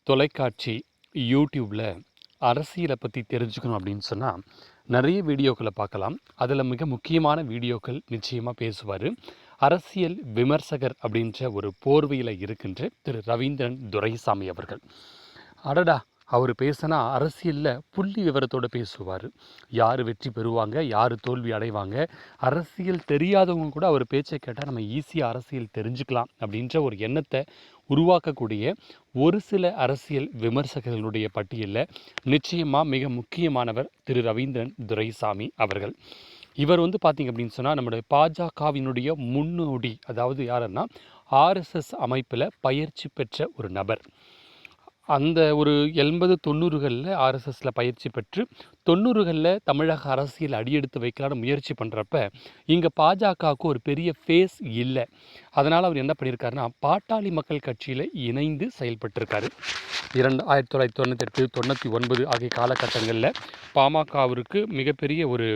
தொலைக்காட்சி யூடியூப்பில் அரசியலை பற்றி தெரிஞ்சுக்கணும் அப்படின்னு சொன்னால் நிறைய வீடியோக்களை பார்க்கலாம். அதில் மிக முக்கியமான வீடியோக்கள் நிச்சயமாக பேசுவார். அரசியல் விமர்சகர் அப்படின்ற ஒரு போர்வையில் இருக்கின்ற திரு ரவீந்திரன் துரைசாமி அவர்கள். அடடா, அவர் பேசினா அரசியலில் புள்ளி விவரத்தோடு பேசுவார். யார் வெற்றி பெறுவாங்க, யார் தோல்வி அடைவாங்க, அரசியல் தெரியாதவங்க கூட அவர் பேச்சை கேட்டால் நம்ம ஈஸியாக அரசியல் தெரிஞ்சுக்கலாம் அப்படின்ற ஒரு எண்ணத்தை உருவாக்கக்கூடிய ஒரு சில அரசியல் விமர்சகர்களுடைய பட்டியலில் நிச்சயமாக மிக முக்கியமானவர் திரு ரவீந்திரன் துரைசாமி அவர்கள். இவர் பார்த்திங்க அப்படின்னு சொன்னால் நம்முடைய பாஜகவினுடைய முன்னோடி, அதாவது யாருன்னா ஆர்எஸ்எஸ் அமைப்பில் பயிற்சி பெற்ற ஒரு நபர். அந்த ஒரு 80-90களில் ஆர்எஸ்எஸில் பயிற்சி பெற்று 90களில் தமிழக அரசியல் அடியெடுத்து வைக்கலான்னு முயற்சி பண்ணுறப்ப இங்கே பாஜகவுக்கு ஒரு பெரிய ஃபேஸ் இல்லை. அதனால் அவர் என்ன பண்ணியிருக்காருன்னா பாட்டாளி மக்கள் கட்சியில் இணைந்து செயல்பட்டிருக்காரு. 1998, 99 ஆகிய காலகட்டங்களில் பாமகவிற்கு மிகப்பெரிய ஒரு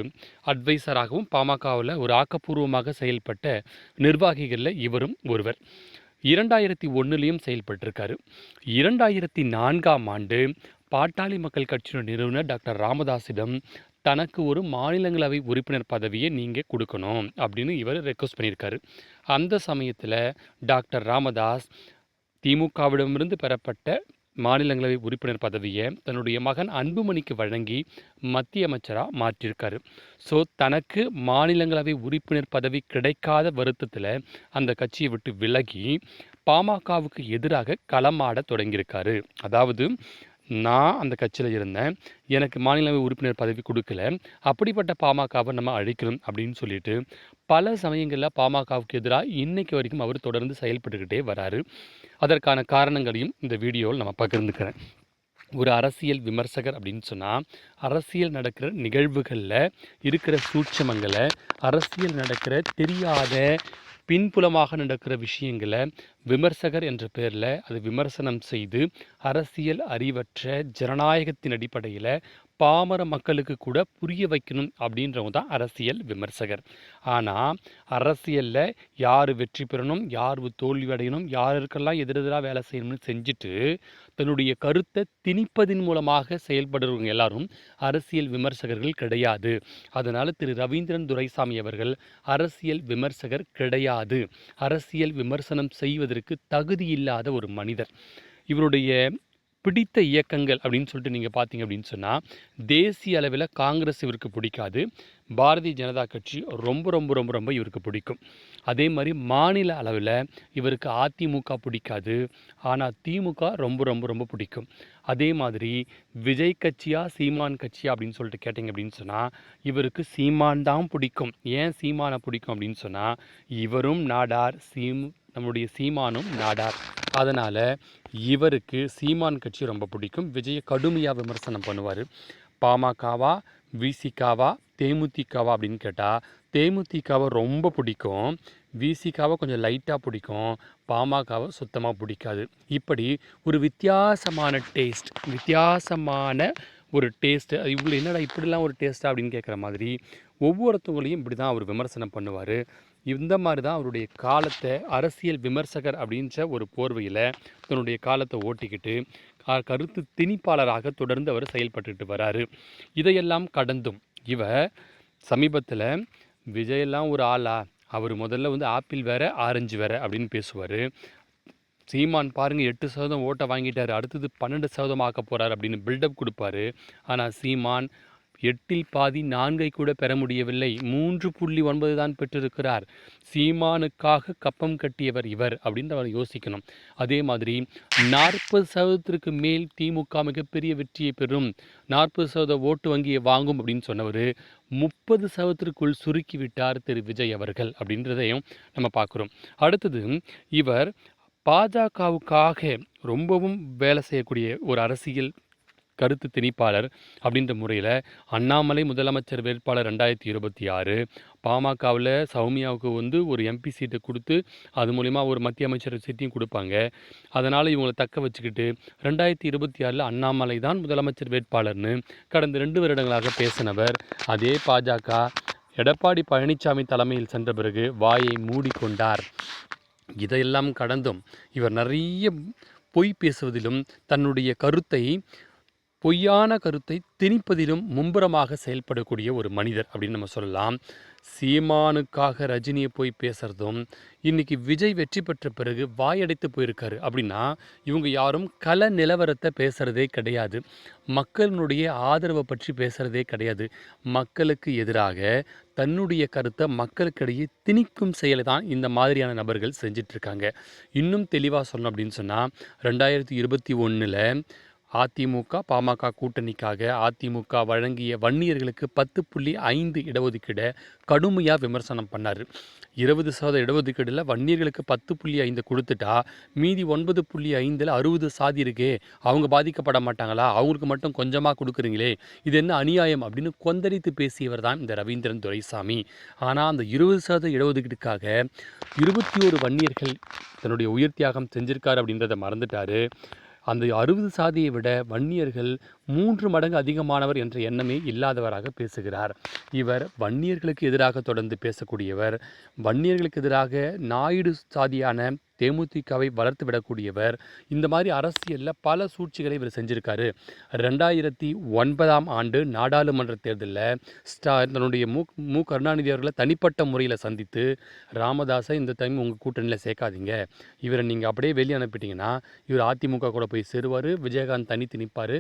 அட்வைசராகவும் பாமகவில் ஒரு ஆக்கப்பூர்வமாக செயல்பட்ட நிர்வாகிகளில் இவரும் ஒருவர். 2001 செயல்பட்டிருக்காரு. 2004ஆம் ஆண்டு பாட்டாளி மக்கள் கட்சியின் நிறுவனர் டாக்டர் ராமதாஸிடம் தனக்கு ஒரு மாநிலங்களவை உறுப்பினர் பதவியை நீங்கள் கொடுக்கணும் அப்படின்னு இவர் ரெக்வஸ்ட் பண்ணியிருக்காரு. அந்த சமயத்தில் டாக்டர் ராமதாஸ் திமுகவிடமிருந்து பெறப்பட்ட மாநிலங்களவை உறுப்பினர் பதவியை தன்னுடைய மகன் அன்புமணிக்கு வழங்கி மத்திய அமைச்சராக மாற்றியிருக்காரு. ஸோ தனக்கு மாநிலங்களவை உறுப்பினர் பதவி கிடைக்காத வருத்தத்தில் அந்த கட்சியை விட்டு விலகி பாமகவுக்கு எதிராக களமாட தொடங்கியிருக்காரு. அதாவது நான் அந்த கட்சியில் இருந்தேன், எனக்கு மாநிலங்களவை உறுப்பினர் பதவி கொடுக்கல, அப்படிப்பட்ட பாமகவை நம்ம அழிக்கணும் அப்படின்னு சொல்லிட்டு பல சமயங்களில் பாமகவுக்கு எதிராக இன்னைக்கு வரைக்கும் அவர் தொடர்ந்து செயல்பட்டுக்கிட்டே வராரு. அதற்கான காரணங்களையும் இந்த வீடியோவில் நம்ம பகிர்ந்துக்கிறேன். ஒரு அரசியல் விமர்சகர் அப்படின்னு சொன்னால் அரசியல் நடக்கிற நிகழ்வுகளில் இருக்கிற சூட்சமங்களை, அரசியல் நடக்கிற தெரியாத பின்புலமாக நடக்கிற விஷயங்களை விமர்சகர் என்ற பேரில் அது விமர்சனம் செய்து அரசியல் அறிவற்ற ஜனநாயகத்தின் அடிப்படையில் பாமர மக்களுக்கு கூட புரிய வைக்கணும் அப்படின்றவங்க தான் அரசியல் விமர்சகர். ஆனால் அரசியலில் யார் வெற்றி பெறணும், யார் தோல்வி அடையணும், யாருக்கெல்லாம் எதிரெதிராக வேலை செய்யணும்னு செஞ்சுட்டு தன்னுடைய கருத்தை திணிப்பதின் மூலமாக செயல்படுறவங்க எல்லாரும் அரசியல் விமர்சகர்கள் கிடையாது. அதனால் திரு ரவீந்திரன் துரைசாமி அவர்கள் அரசியல் விமர்சகர் கிடையாது. அரசியல் விமர்சனம் செய்வதற்கு தகுதியில்லாத ஒரு மனிதர். இவருடைய பிடித்த இயக்கங்கள் அப்படின்னு சொல்லிட்டு நீங்கள் பார்த்தீங்க அப்படின்னு சொன்னால் தேசிய அளவில் காங்கிரஸ் இவருக்கு பிடிக்காது, பாரதிய ஜனதா கட்சி ரொம்ப ரொம்ப ரொம்ப ரொம்ப இவருக்கு பிடிக்கும். அதே மாதிரி மாநில அளவில் இவருக்கு அதிமுக பிடிக்காது, ஆனால் திமுக ரொம்ப ரொம்ப ரொம்ப பிடிக்கும். அதே மாதிரி விஜய் கட்சியா சீமான் கட்சியா அப்படின்னு சொல்லிட்டு கேட்டிங்க அப்படின்னு சொன்னால் இவருக்கு சீமான் தான் பிடிக்கும். ஏன் சீமானை பிடிக்கும் அப்படின்னு சொன்னால் இவரும் நாடார், நம்முடைய சீமானும் நாடார். அதனால் இவருக்கு சீமான் கட்சி ரொம்ப பிடிக்கும். விஜயை கடுமையாக விமர்சனம் பண்ணுவார். பாமகவா, விசிகாவா, தேமுதிகவா அப்படின்னு கேட்டால் தேமுதிகவை ரொம்ப பிடிக்கும், விசிகாவை கொஞ்சம் லைட்டாக பிடிக்கும், பாமகவை சுத்தமாக பிடிக்காது. இப்படி ஒரு வித்தியாசமான ஒரு டேஸ்ட்டு. இவ்வளோ என்னடா இப்படிலாம் ஒரு டேஸ்ட்டாக அப்படின்னு கேட்குற மாதிரி ஒவ்வொருத்தவங்களையும் இப்படி தான் அவர் விமர்சனம் பண்ணுவார். இந்த மாதிரி தான் அவருடைய காலத்தை அரசியல் விமர்சகர் அப்படின்ற ஒரு போர்வையில் தன்னுடைய காலத்தை ஓட்டிக்கிட்டு கருத்து திணிப்பாளராக தொடர்ந்து அவர் செயல்பட்டுட்டு வராரு. இதையெல்லாம் கடந்தும் இவர் சமீபத்தில் விஜயெல்லாம் ஒரு ஆளா, அவர் முதல்ல ஆப்பிள் வேறு ஆரஞ்சு வேறு அப்படின்னு பேசுவார். சீமான் பாருங்கள் 8% ஓட்டை வாங்கிட்டார், அடுத்தது 12% ஆக்க போகிறார் அப்படின்னு பில்டப் கொடுப்பாரு. ஆனால் சீமான் 8இல் பாதி 4 கூட பெற முடியவில்லை, 3.9 தான் பெற்றிருக்கிறார். சீமானுக்காக கப்பம் கட்டியவர் இவர் அப்படின்னு அவர் யோசிக்கணும். அதே மாதிரி 40% மேல் திமுக மிகப்பெரிய வெற்றியை பெறும், 40% ஓட்டு வங்கியை வாங்கும் அப்படின்னு சொன்னவர் 30%க்குள் சுருக்கி விட்டார் திரு விஜய் அவர்கள் அப்படின்றதையும் நம்ம பார்க்குறோம். அடுத்தது இவர் பாஜகவுக்காக ரொம்பவும் வேலை செய்யக்கூடிய ஒரு அரசியல் கருத்து திணிப்பாளர் அப்படின்ற முறையில் அண்ணாமலை முதலமைச்சர் வேட்பாளர் 2026, பாமகவில் சௌமியாவுக்கு ஒரு எம்பி சீட்டை கொடுத்து அது மூலிமா ஒரு மத்திய அமைச்சர் சீட்டையும் கொடுப்பாங்க. அதனால் இவங்களை தக்க வச்சுக்கிட்டு 2026 அண்ணாமலை தான் முதலமைச்சர் வேட்பாளர்னு கடந்த 2 வருடங்களாக பேசினவர் அதே பாஜக எடப்பாடி பழனிசாமி தலைமையில் சென்ற பிறகு வாயை மூடிக்கொண்டார். இதையெல்லாம் கடந்தும் இவர் நிறைய பொய் பேசுவதிலும் தன்னுடைய கருத்தை பொய்யான கருத்தை திணிப்பதிலும் மும்புறமாக செயல்படக்கூடிய ஒரு மனிதர் அப்படின்னு நம்ம சொல்லலாம். சீமானுக்காக ரஜினியை போய் பேசுகிறதும், இன்றைக்கி விஜய் வெற்றி பெற்ற பிறகு வாயடைத்து போயிருக்காரு அப்படின்னா இவங்க யாரும் கள நிலவரத்தை பேசுகிறதே கிடையாது. மக்களினுடைய ஆதரவை பற்றி பேசுகிறதே கிடையாது. மக்களுக்கு எதிராக தன்னுடைய கருத்தை மக்களுக்கிடையே திணிக்கும் செயலை தான் இந்த மாதிரியான நபர்கள் செஞ்சிட்ருக்காங்க. இன்னும் தெளிவாக சொல்லணும் அப்படின்னு சொன்னால் 2021 அதிமுக பாமக கூட்டணிக்காக அதிமுக வழங்கிய வன்னியர்களுக்கு 10.5 இடஒதுக்கீடை கடுமையாக விமர்சனம் பண்ணார். 20% இடஒதுக்கீடில் வன்னியர்களுக்கு 10.5 கொடுத்துட்டா மீதி 9.5 60 சாதி இருக்கே, அவங்க பாதிக்கப்பட மாட்டாங்களா, அவங்களுக்கு மட்டும் கொஞ்சமாக கொடுக்குறீங்களே, இது என்ன அநியாயம் அப்படின்னு கொந்தளித்து பேசியவர் தான் இந்த ரவீந்திரன் துரைசாமி. ஆனால் அந்த 20% இடஒதுக்கீடுக்காக 21 வன்னியர்கள் தன்னுடைய உயிர் தியாகம் செஞ்சிருக்காரு அப்படின்றத மறந்துட்டார். அந்த 60 சாதியை விட வன்னியர்கள் 3 மடங்கு அதிகமானவர் என்ற எண்ணமே இல்லாதவராக பேசுகிறார். இவர் வன்னியர்களுக்கு எதிராக தொடர்ந்து பேசக்கூடியவர். வன்னியர்களுக்கு எதிராக நாயுடு சாதியான தேமுதிகவை வளர்த்து விடக்கூடியவர். இந்த மாதிரி அரசியலில் பல சூழ்ச்சிகளை இவர் செஞ்சுருக்காரு. 2009 நாடாளுமன்ற தேர்தலில் தன்னுடைய மு கருணாநிதி அவர்களை தனிப்பட்ட முறையில் சந்தித்து, ராமதாஸை இந்த டைம் உங்கள் கூட்டணியில் சேர்க்காதீங்க, இவரை நீங்கள் அப்படியே வெளியே அனுப்பிட்டீங்கன்னா இவர் அதிமுக கூட போய் சேருவார், விஜயகாந்த் தனித்து நிற்பார்,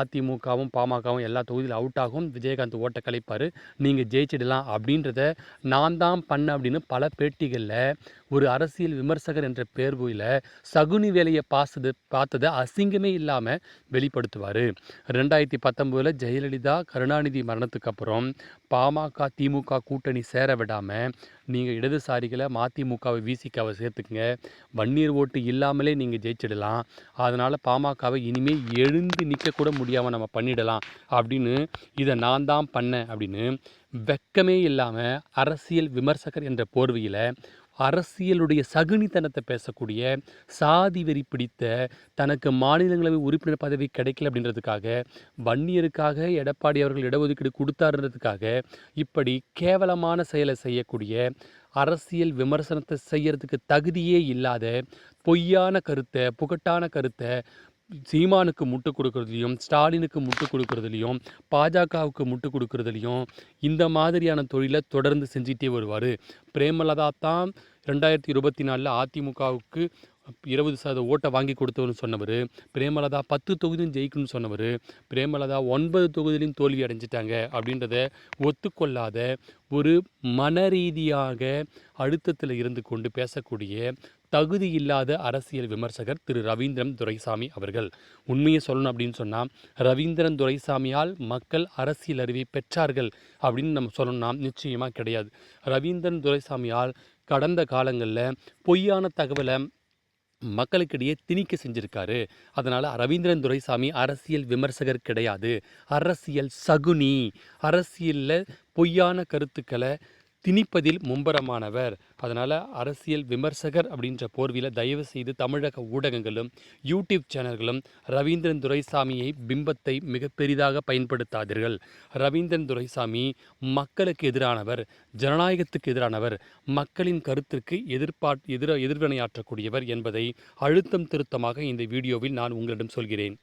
அதிமுகவும் பாமகவும் எல்லா தொகுதியில் அவுட் ஆகும், விஜயகாந்த் ஓட்டை கலைப்பார், நீங்கள் ஜெயிச்சிடலாம் அப்படின்றத நான் தான் பண்ண அப்படின்னு பல பேட்டிகளில் ஒரு அரசியல் விமர்சகர் என்ற பேர்வையில் சகுனி வேலையை பார்த்ததை அசிங்கமே இல்லாமல் வெளிப்படுத்துவார். 2019 ஜெயலலிதா கருணாநிதி மரணத்துக்கு அப்புறம் பாமக திமுக கூட்டணி சேர விடாமல் நீங்கள் இடதுசாரிகளை மதிமுகவை விசிகாவை சேர்த்துக்குங்க, வன்னியர் ஓட்டு இல்லாமலே நீங்கள் ஜெயிச்சிடலாம், அதனால் பாமகவை இனிமேல் எழுந்து நிற்கக்கூட முடியாமல் நம்ம பண்ணிடலாம் அப்படின்னு, இதை நான் தான் பண்ணேன் அப்படின்னு வெக்கமே இல்லாமல் அரசியல் விமர்சகர் என்ற போர்வையில் அரசியலுடைய சகுனித்தனத்தை பேசக்கூடிய, சாதி வெறி பிடித்த, தனக்கு மாநிலங்களவை உறுப்பினர் பதவி கிடைக்கல அப்படின்றதுக்காக, வன்னியருக்காக எடப்பாடி அவர்கள் இடஒதுக்கீடு கொடுத்தாருன்றதுக்காக இப்படி கேவலமான செயலை செய்யக்கூடிய, அரசியல் விமர்சனத்தை செய்யறதுக்கு தகுதியே இல்லாத பொய்யான கருத்தை, புகட்டான கருத்தை சீமானுக்கு முட்டு கொடுக்கறதுலையும், ஸ்டாலினுக்கு முட்டு கொடுக்கறதுலையும், பாஜகவுக்கு முட்டு கொடுக்கறதுலையும் இந்த மாதிரியான தொழிலை தொடர்ந்து செஞ்சிட்டே வருவார். பிரேமலதா தான் 2024 அதிமுகவுக்கு 20% ஓட்டை வாங்கி கொடுத்தவர்னு சொன்னவர், பிரேமலதா 10 தொகுதியும் ஜெயிக்கும்னு சொன்னவர், பிரேமலதா 9 தொகுதியிலும் தோல்வி அடைஞ்சிட்டாங்க அப்படின்றத ஒத்துக்கொள்ளாத ஒரு மனரீதியாக அழுத்தத்தில் இருந்து கொண்டு பேசக்கூடிய தகுதி இல்லாத அரசியல் விமர்சகர் திரு ரவீந்திரன் துரைசாமி அவர்கள். உண்மையை சொல்லணும் அப்படின்னு சொன்னால் ரவீந்திரன் துரைசாமியால் மக்கள் அரசியல் அறிவை பெற்றார்கள் அப்படின்னு நம்ம சொல்லணும்னா நிச்சயமாக கிடையாது. ரவீந்திரன் துரைசாமியால் கடந்த காலங்களில் பொய்யான தகவலை மக்களுக்கிடையே திணிக்க செஞ்சுருக்காரு. அதனால் ரவீந்திரன் துரைசாமி அரசியல் விமர்சகர் கிடையாது, அரசியல் சகுனி. அரசியலில் பொய்யான கருத்துக்களை திணிப்பதில் மும்பரமானவர். அதனால் அரசியல் விமர்சகர் அப்படின்ற போர்வையில் தயவு செய்து தமிழக ஊடகங்களும் யூடியூப் சேனல்களும் ரவீந்திரன் துரைசாமியை பிம்பத்தை மிக பெரிதாக பயன்படுத்தாதீர்கள். ரவீந்திரன் துரைசாமி மக்களுக்கு எதிரானவர், ஜனநாயகத்துக்கு எதிரானவர், மக்களின் கருத்திற்கு எதிர்வினையாற்றக்கூடியவர் என்பதை அழுத்தம் திருத்தமாக இந்த வீடியோவில் நான் உங்களிடம் சொல்கிறேன்.